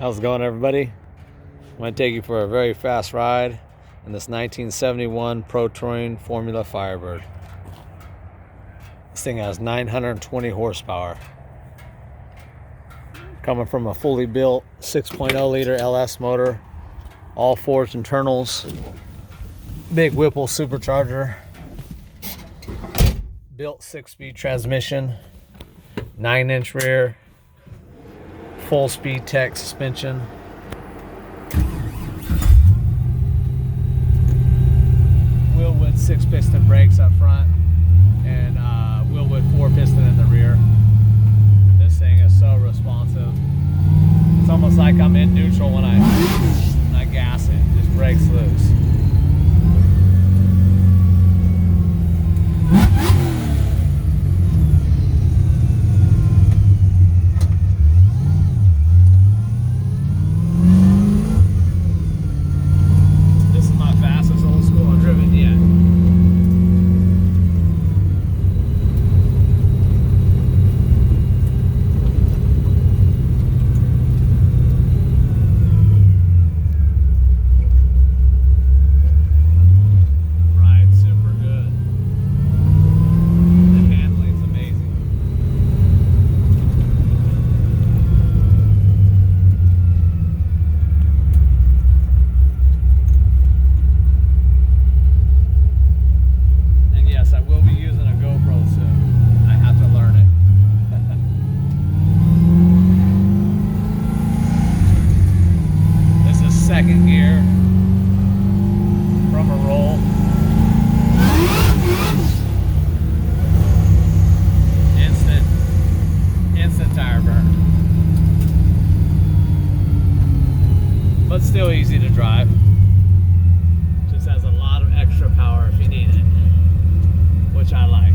How's it going, everybody? I'm going to take you for a very fast ride in this 1971 Pro Touring Formula Firebird. This thing has 920 horsepower. Coming from a fully built 6.0 liter LS motor, all forged internals, big Whipple supercharger, built 6-speed transmission, 9-inch rear, full speed tech suspension, Wilwood 6-piston brakes up front, and Wilwood 4-piston in the rear. This thing is so responsive. It's almost like I'm in neutral when I gas it. It just breaks loose. Second gear from a roll. Instant tire burn. But still easy to drive. Just has a lot of extra power if you need it, which I like.